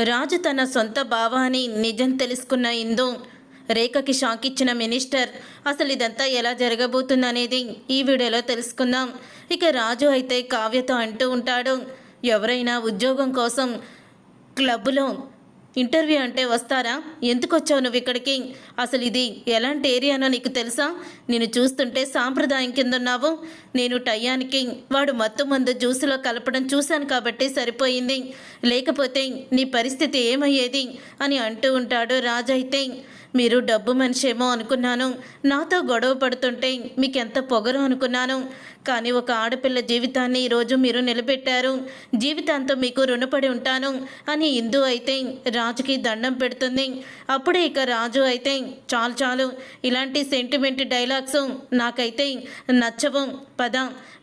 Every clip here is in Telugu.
రాజు తన సొంత బావ అని నిజం తెలుసుకున్న ఇందు రేఖకి షాక్ ఇచ్చిన మినిస్టర్ అసలు ఇదంతా ఎలా జరగబోతుందనేది ఈ వీడియోలో తెలుసుకుందాం. ఇక రాజు అయితే కావ్యతో అంటూ ఉంటాడు, ఎవరైనా ఉద్యోగం కోసం క్లబ్లో ఇంటర్వ్యూ అంటే వస్తారా? ఎందుకు వచ్చావు నువ్వు ఇక్కడికి? అసలు ఇది ఎలాంటి ఏరియానో నీకు తెలుసా? నేను చూస్తుంటే సాంప్రదాయం కింద ఉన్నావు. నేను టయానికి వాడు మత్తు మందు జ్యూసులో కలపడం చూశాను కాబట్టి సరిపోయింది, లేకపోతే నీ పరిస్థితి ఏమయ్యేది అని అంటూ ఉంటాడు. రాజు అయితే, మీరు డబ్బు మనిషేమో అనుకున్నాను, నాతో గొడవ పడుతుంటే మీకెంత పొగరు అనుకున్నాను, కానీ ఒక ఆడపిల్ల జీవితాన్ని ఈరోజు మీరు నిలబెట్టారు, జీవితాంతం మీకు రుణపడి ఉంటాను అని ఇందు అయితే రాజుకి దండం పెడుతుంది. అప్పుడే ఇక రాజు అయితే, చాలు చాలు, ఇలాంటి సెంటిమెంట్ డైలాగ్స్ నాకైతే నచ్చవు, పద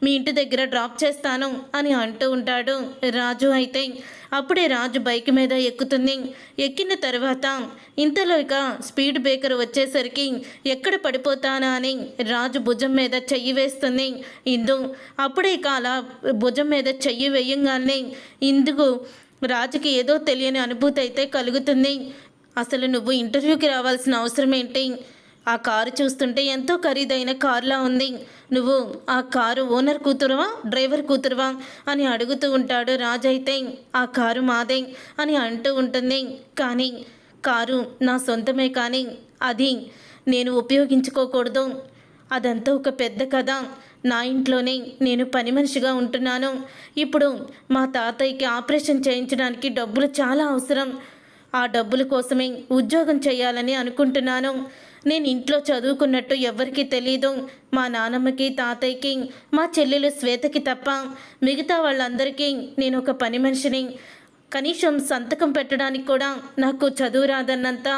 మీ ఇంటి దగ్గర డ్రాప్ చేస్తాను అని అంటూ ఉంటాడు. రాజు అయితే అప్పుడే రాజు బైక్ మీద ఎక్కుతుంది. ఎక్కిన తర్వాత ఇంతలో ఇక స్పీడ్ బ్రేకర్ వచ్చేసరికి ఎక్కడ పడిపోతానా అని రాజు భుజం మీద చెయ్యి వేస్తుంది ఇందు. అప్పుడే ఇక అలా భుజం మీద చెయ్యి వేయంగానే ఇందుకు రాజుకి ఏదో తెలియని అనుభూతి అయితే కలుగుతుంది. అసలు నువ్వు ఇంటర్వ్యూకి రావాల్సిన అవసరం ఏంటి? ఆ కారు చూస్తుంటే ఎంతో ఖరీదైన కారులా ఉంది, నువ్వు ఆ కారు ఓనర్ కూతురువా డ్రైవర్ కూతురువా అని అడుగుతూ ఉంటాడు. రాజు అయితే, ఆ కారు మాదే అని అంటూ ఉంటుంది. కానీ కారు నా సొంతమే, కానీ అది నేను ఉపయోగించుకోకూడదు, అదంతా ఒక పెద్ద కథ. నా ఇంట్లోనే నేను పని మనిషిగా ఉంటున్నాను. ఇప్పుడు మా తాతయ్యకి ఆపరేషన్ చేయించడానికి డబ్బులు చాలా అవసరం, ఆ డబ్బుల కోసమే ఉద్యోగం చేయాలని అనుకుంటున్నాను. నేను ఇంట్లో చదువుకున్నట్టు ఎవరికీ తెలీదు, మా నానమ్మకి తాతయ్యకి మా చెల్లెలు శ్వేతకి తప్ప మిగతా వాళ్ళందరికీ నేను ఒక పని మనిషిని, కనీసం సంతకం పెట్టడానికి కూడా నాకు చదువు రాదన్నంత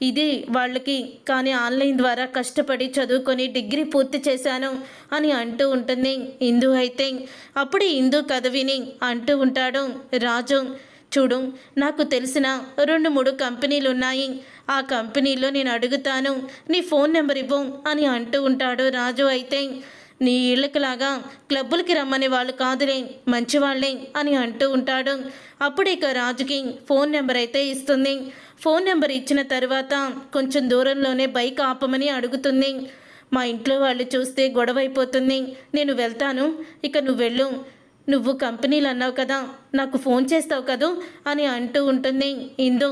ఇది వాళ్ళకి, కానీ ఆన్లైన్ ద్వారా కష్టపడి చదువుకొని డిగ్రీ పూర్తి చేశాను అని అంటూ ఉంటుంది ఇందు. అయితే అప్పుడే ఇందు కథ విని అంటూ ఉంటాడు రాజు, చూడు, నాకు తెలిసిన 2-3 కంపెనీలు ఉన్నాయి, ఆ కంపెనీలో నేను అడుగుతాను, నీ ఫోన్ నెంబర్ ఇవ్వు అని అంటూ ఉంటాడు. రాజు అయితే, నీ ఇళ్ళకిలాగా క్లబ్బులకి రమ్మని వాళ్ళు కాదులే, మంచివాళ్ళే అని అంటూ ఉంటాడు. అప్పుడు ఇక రాజుకి ఫోన్ నెంబర్ అయితే ఇస్తుంది. ఫోన్ నెంబర్ ఇచ్చిన తర్వాత కొంచెం దూరంలోనే బైక్ ఆపమని అడుగుతుంది. మా ఇంట్లో వాళ్ళు చూస్తే గొడవ అయిపోతుంది, నేను వెళ్తాను, ఇక నువ్వు వెళ్ళు, నువ్వు కంపెనీలు అన్నావు కదా, నాకు ఫోన్ చేస్తావు కదూ అని అంటూ ఉంటుంది ఇందు.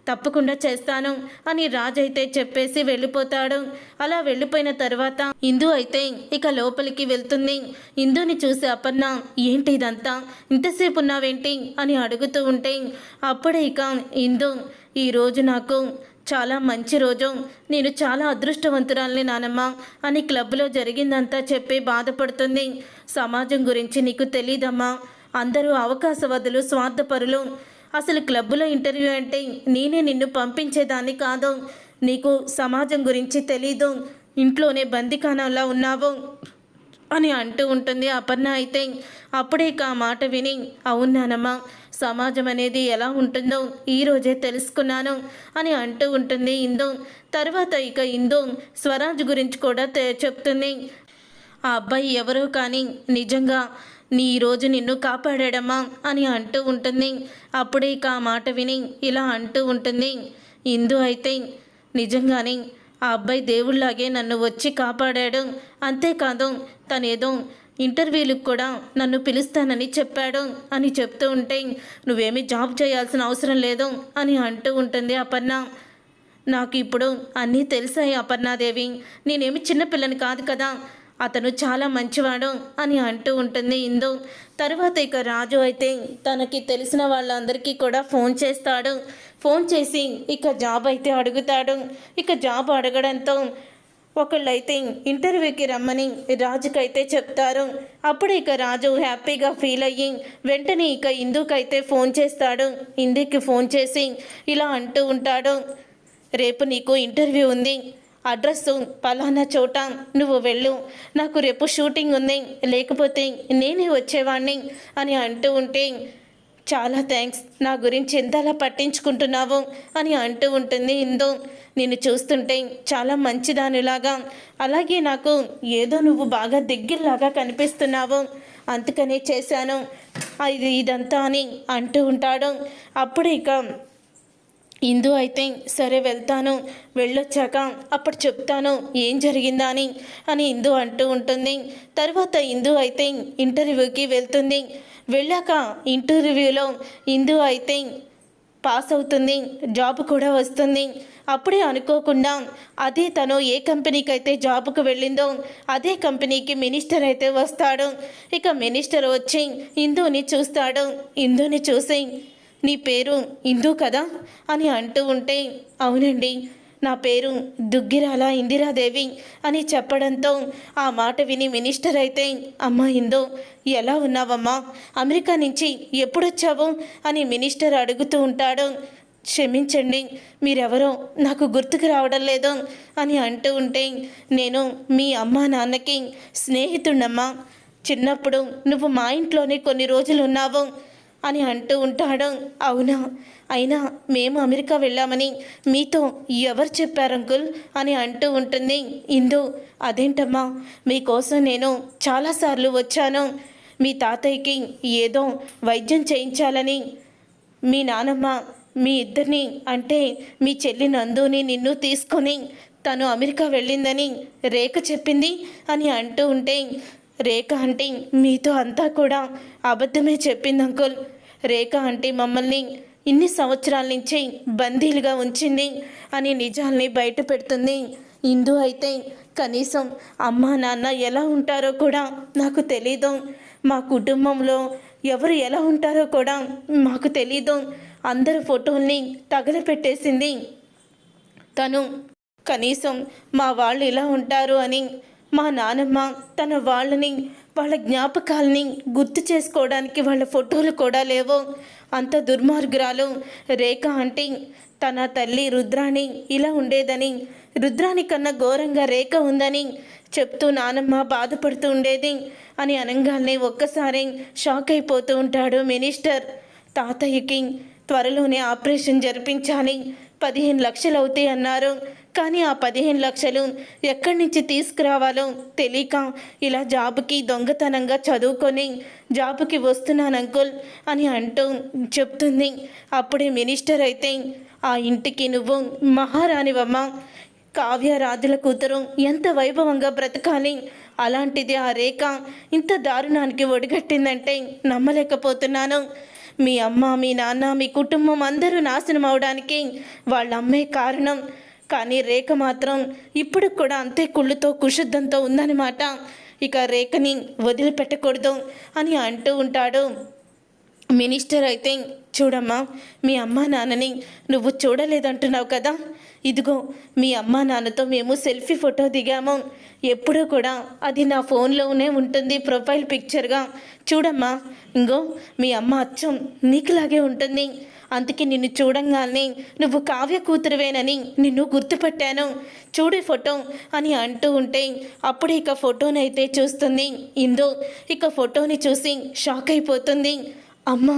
తప్పకుండా చేస్తాను అని రాజు అయితే చెప్పేసి వెళ్ళిపోతాడు. అలా వెళ్ళిపోయిన తర్వాత ఇందు అయితే ఇక లోపలికి వెళ్తుంది. ఇందుని చూసి అపర్ణ, ఏంటి ఇదంతా, ఇంతసేపు ఉన్నావేంటి అని అడుగుతూ ఉంటే అప్పుడే ఇక ఇందు, ఈరోజు నాకు చాలా మంచి రోజు, నేను చాలా అదృష్టవంతురాల్ని నానమ్మ అని క్లబ్లో జరిగిందంతా చెప్పి బాధపడుతుంది. సమాజం గురించి నీకు తెలీదమ్మా, అందరూ అవకాశవాదులు, స్వార్థపరులు, అసలు క్లబ్లో ఇంటర్వ్యూ అంటే నేనే నిన్ను పంపించేదాన్ని కాదు, నీకు సమాజం గురించి తెలీదు, ఇంట్లోనే బందిఖానంలా ఉన్నావు అని అంటూ ఉంటుంది అపర్ణ. అయితే అప్పుడే ఆ మాట విని, అవునానమ్మా, సమాజం అనేది ఎలా ఉంటుందో ఈరోజే తెలుసుకున్నాను అని అంటూ ఉంటుంది ఇందు. తర్వాత ఇక ఇందు స్వరాజ్ గురించి కూడా చెప్తుంది. ఆ అబ్బాయి ఎవరో కానీ నిజంగా ఈరోజు నిన్ను కాపాడాడమ్మా అని అంటూ ఉంటుంది. అప్పుడే ఇక ఆ మాట విని ఇలా అంటూ ఉంటుంది ఇందు. అయితే నిజంగానే ఆ అబ్బాయి దేవుళ్లాగే నన్ను వచ్చి కాపాడాడు, అంతేకాదు తనేదో ఇంటర్వ్యూలకు కూడా నన్ను పిలుస్తానని చెప్పాడు అని చెప్తూ ఉంటే, నువ్వేమీ జాబ్ చేయాల్సిన అవసరం లేదు అని అంటూ ఉంటుంది అపర్ణ. నాకు ఇప్పుడు అన్నీ తెలిసాయి అపర్ణాదేవి, నేనేమి చిన్నపిల్లని కాదు కదా, అతను చాలా మంచివాడు అని అంటూ ఉంటుంది ఇందు. తర్వాత ఇక రాజు అయితే తనకి తెలిసిన వాళ్ళందరికీ కూడా ఫోన్ చేస్తాడు. ఫోన్ చేసి ఇక జాబ్ అయితే అడుగుతాడు. ఇక జాబ్ అడగడంతో ఒకళ్ళైతే ఇంటర్వ్యూకి రమ్మని రాజుకైతే చెప్తారు. అప్పుడు ఇక రాజు హ్యాపీగా ఫీల్ అయ్యి వెంటనే ఇక ఇందుకైతే ఫోన్ చేస్తాడు. ఇందుకి ఫోన్ చేసి ఇలా అంటూ ఉంటాడు, రేపు నీకు ఇంటర్వ్యూ ఉంది, అడ్రస్సు పలానా చోట, నువ్వు వెళ్ళు, నాకు రేపు షూటింగ్ ఉంది, లేకపోతే నేనే వచ్చేవాడిని అని అంటూ ఉంటే, చాలా థ్యాంక్స్, నా గురించి ఎంతలా పట్టించుకుంటున్నావు అని అంటూ ఉంటుంది ఇందు. నేను చూస్తుంటే చాలా మంచిదానిలాగా, అలాగే నాకు ఏదో నువ్వు బాగా దగ్గరలాగా కనిపిస్తున్నావు, అందుకనే చేశాను, ఇదంతా అని అంటూ ఉంటాడు. అప్పుడు ఇక ఇందు అయితే సరే వెళ్తాను, వెళ్ళొచ్చాక అప్పుడు చెప్తాను ఏం జరిగిందా అని ఇందు అంటూ ఉంటుంది. తర్వాత ఇందు అయితే ఇంటర్వ్యూకి వెళ్తుంది. వెళ్ళాక ఇంటర్వ్యూలో ఇందు అయితే పాస్ అవుతుంది, జాబ్ కూడా వస్తుంది. అప్పుడే అనుకోకుండా అదే తను ఏ కంపెనీకి అయితే జాబ్కు వెళ్ళిందో అదే కంపెనీకి మినిస్టర్ అయితే వస్తాడు. ఇక మినిస్టర్ వచ్చి ఇందుని చూస్తాడు. ఇందుని చూసి నీ పేరు ఇందు కదా అని అంటూ ఉంటే అవునండి, నా పేరు దుగ్గిరాల ఇందిరాదేవి అని చెప్పడంతో ఆ మాట విని మినిస్టర్ అయితే అమ్మా ఇందు ఎలా ఉన్నావమ్మా, అమెరికా నుంచి ఎప్పుడొచ్చావు అని మినిస్టర్ అడుగుతూ ఉంటాడు. క్షమించండి, మీరెవరో నాకు గుర్తుకు రావడం లేదు అని అంటూ ఉంటే నేను మీ అమ్మా నాన్నకి స్నేహితుడమ్మా, చిన్నప్పుడు నువ్వు మా ఇంట్లోనే కొన్ని రోజులు ఉన్నావు అని అంటూ ఉంటాడు. అవునా, అయినా మేము అమెరికా వెళ్ళామని మీతో ఎవరు చెప్పారు అంకుల్ అని అంటూ ఉంటుంది ఇందు. అదేంటమ్మా, మీకోసం నేను చాలాసార్లు వచ్చాను. మీ తాతయ్యకి ఏదో వైద్యం చేయించాలని మీ నానమ్మ మీ ఇద్దరిని అంటే మీ చెల్లి నందుని నిన్ను తీసుకొని తను అమెరికా వెళ్ళిందని రేఖ చెప్పింది అని అంటూ ఉంటే రేఖ అంటే మీతో అంతా కూడా అబద్ధమే చెప్పింది అంకుల్. రేఖ అంటే మమ్మల్ని ఇన్ని సంవత్సరాల నుంచి బందీలుగా ఉంచింది అని నిజాల్ని బయట పెడుతుంది. ఇందు అయితే కనీసం అమ్మా నాన్న ఎలా ఉంటారో కూడా నాకు తెలీదు, మా కుటుంబంలో ఎవరు ఎలా ఉంటారో కూడా మాకు తెలీదు, అందరు ఫోటోల్ని తగలపెట్టేసింది తను. కనీసం మా వాళ్ళు ఇలా ఉంటారు అని మా నానమ్మ తన వాళ్ళని వాళ్ళ జ్ఞాపకాలని గుర్తు చేసుకోవడానికి వాళ్ళ ఫోటోలు కూడా లేవు. అంత దుర్మార్గురాలు రేఖ అంటే తన తల్లి రుద్రాణి ఇలా ఉండేదని, రుద్రాణి కన్నా ఘోరంగా రేఖ ఉందని చెప్తూ నానమ్మ బాధపడుతూ ఉండేది అని అనగానే ఒక్కసారి షాక్ అయిపోతూ ఉంటాడు మినిస్టర్. తాతయ్యకి త్వరలోనే ఆపరేషన్ జరిపించాలి, 15 లక్షలు అవుతాయి అన్నారు. కానీ ఆ 15 లక్షలు ఎక్కడి నుంచి తీసుకురావాలో తెలియక ఇలా జాబుకి దొంగతనంగా చదువుకొని జాబుకి వస్తున్నాను అంకుల్ అని అంటూ చెప్తుంది. అప్పుడే మినిస్టర్ అయితే ఆ ఇంటికి నువ్వు మహారాణివమ్మ, కావ్య రాజుల కూతురు ఎంత వైభవంగా బ్రతకాలి, అలాంటిది ఆ రేఖ ఇంత దారుణానికి ఒడిగట్టిందంటే నమ్మలేకపోతున్నాను. మీ అమ్మ మీ నాన్న మీ కుటుంబం అందరూ నాశనం అవడానికి వాళ్ళ అమ్మే కారణం. కానీ రేఖ మాత్రం ఇప్పుడు కూడా అంతే కుళ్ళుతో కుశుద్ధంతో ఉందన్నమాట. ఇక రేఖని వదిలిపెట్టకూడదు అని అంటూ ఉంటాడు. మినిస్టర్ అయితే చూడమ్మా, మీ అమ్మా నాన్నని నువ్వు చూడలేదంటున్నావు కదా, ఇదిగో మీ అమ్మా నాన్నతో మేము సెల్ఫీ ఫోటో దిగాము, ఎప్పుడూ కూడా అది నా ఫోన్లోనే ఉంటుంది ప్రొఫైల్ పిక్చర్గా. చూడమ్మా, ఇంగో మీ అమ్మ అచ్చం నీకులాగే ఉంటుంది, అందుకే నిన్ను చూడంగానే నువ్వు కావ్య కూతురువేనని నిన్ను గుర్తుపట్టాను, చూడే ఫోటో అని అంటూ ఉంటే అప్పుడే ఇక ఫోటోనైతే చూస్తుంది ఇందు. ఇక ఫోటోని చూసి షాక్ అయిపోతుంది. అమ్మ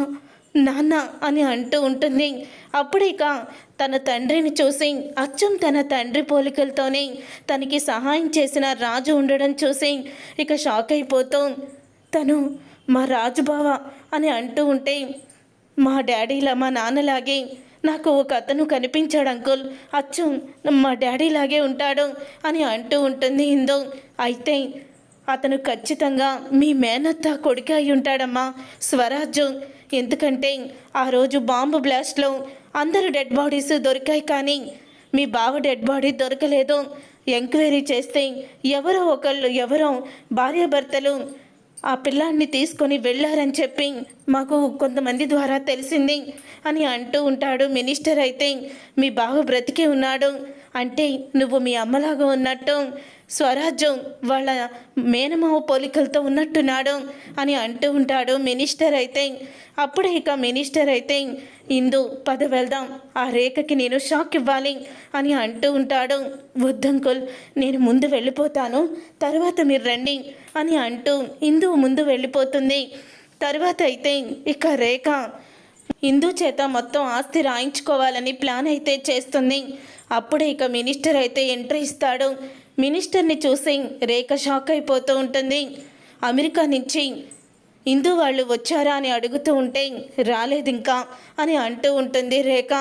నాన్న అని అంటూ ఉంటుంది. అప్పుడిక తన తండ్రిని చూసి అచ్చం తన తండ్రి పోలికలతోనే తనకి సహాయం చేసిన రాజు ఉండడం చూసి ఇక షాక్ అయిపోతూ తను మా రాజు బావ అని అంటూ ఉంటే మా డాడీలా మా నాన్నలాగే నాకు ఒక అతను కనిపించాడు అంకుల్, అచ్చం మా డాడీలాగే ఉంటాడు అని అంటూ ఉంటుంది ఇందు. అయితే అతను ఖచ్చితంగా మీ మేనత్త కొడుకు అయి ఉంటాడమ్మా, స్వరాజు. ఎందుకంటే ఆ రోజు బాంబు బ్లాస్ట్లో అందరూ డెడ్ బాడీస్ దొరికాయి, కానీ మీ బావ డెడ్ బాడీ దొరకలేదు. ఎంక్వైరీ చేస్తే ఎవరో భార్యాభర్తలు ఆ పిల్లాన్ని తీసుకొని వెళ్ళారని చెప్పి మాకు కొంతమంది ద్వారా తెలిసింది అని అంటూ ఉంటాడు మినిస్టర్. అయితే మీ బావ బ్రతికే ఉన్నాడు అంటే నువ్వు మీ అమ్మలాగా ఉన్నట్టు స్వరాజ్యం వాళ్ళ మేనమావ పోలికలతో ఉన్నట్టున్నాడు అని అంటూ ఉంటాడు మినిస్టర్. అయితే అప్పుడే ఇక మినిస్టర్ అయితే ఇందు పద వెళ్దాం, ఆ రేఖకి నేను షాక్ ఇవ్వాలి అని అంటూ ఉంటాడు. వద్దంకుల్, నేను ముందు వెళ్ళిపోతాను, తర్వాత మీరు రండి అని అంటూ ఇందు ముందు వెళ్ళిపోతుంది. తర్వాత అయితే ఇక రేఖ ఇందు చేత మొత్తం ఆస్తి రాయించుకోవాలని ప్లాన్ అయితే చేస్తుంది. అప్పుడే ఇక మినిస్టర్ అయితే ఎంట్రీ ఇస్తాడు. మినిస్టర్ని చూసి రేఖ షాక్ అయిపోతూ ఉంటుంది. అమెరికా నుంచి ఇందు వాళ్ళు వచ్చారా అని అడుగుతూ ఉంటే రాలేదు ఇంకా అని అంటూ ఉంటుంది రేఖ.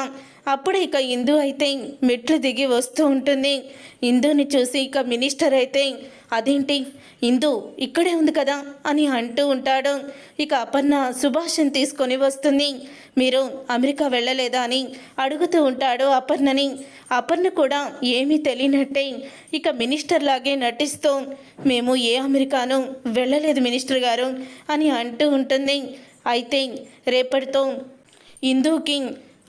అప్పుడు ఇక ఇందు అయితే మెట్లు దిగి వస్తూ ఉంటుంది. ఇందుని చూసి ఇక మినిస్టర్ అయితే అదేంటి ఇందు ఇక్కడే ఉంది కదా అని అంటూ ఉంటాడు. ఇక అపర్ణ సుభాష్ని తీసుకొని వస్తుంది. మీరు అమెరికా వెళ్ళలేదా అని అడుగుతూ ఉంటాడు అపర్ణని. అపర్ణ కూడా ఏమీ తెలియనట్టే ఇక మినిస్టర్ లాగే నటిస్తూ మేము ఏ అమెరికాను వెళ్ళలేదు మినిస్టర్ గారు అని అంటూ ఉంటుంది. అయితే రేపటితో ఇందుకి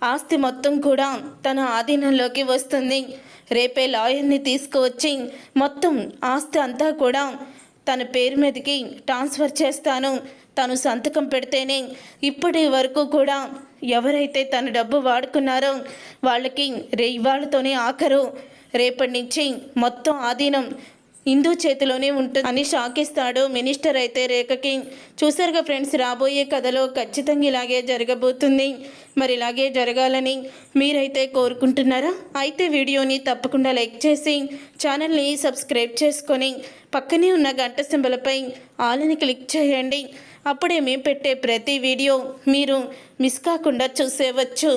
ఆస్తి మొత్తం కూడా తన ఆధీనంలోకి వస్తుంది. రేపే లాయర్ని తీసుకువచ్చి మొత్తం ఆస్తి అంతా కూడా తన పేరు మీదకి ట్రాన్స్ఫర్ చేస్తాను. తను సంతకం పెడితేనే ఇప్పటి వరకు కూడా ఎవరైతే తన డబ్బు వాడుకున్నారో వాళ్ళకి ఇవాళతోనే ఆఖరు. రేపటి నుంచి మొత్తం ఆధీనం ఇందు చేతిలోనే ఉంటుంది అని షాకిస్తాడు మినిస్టర్ అయితే రేఖకి. చూసారుగా ఫ్రెండ్స్, రాబోయే కథలో ఖచ్చితంగా ఇలాగే జరగబోతుంది. మరి ఇలాగే జరగాలని మీరైతే కోరుకుంటున్నారా? అయితే వీడియోని తప్పకుండా లైక్ చేసి ఛానల్ని సబ్స్క్రైబ్ చేసుకొని పక్కనే ఉన్న గంట సింబలపై ఆల్ని క్లిక్ చేయండి. అప్పుడే మేము పెట్టే ప్రతి వీడియో మీరు మిస్ కాకుండా చూసేవచ్చు.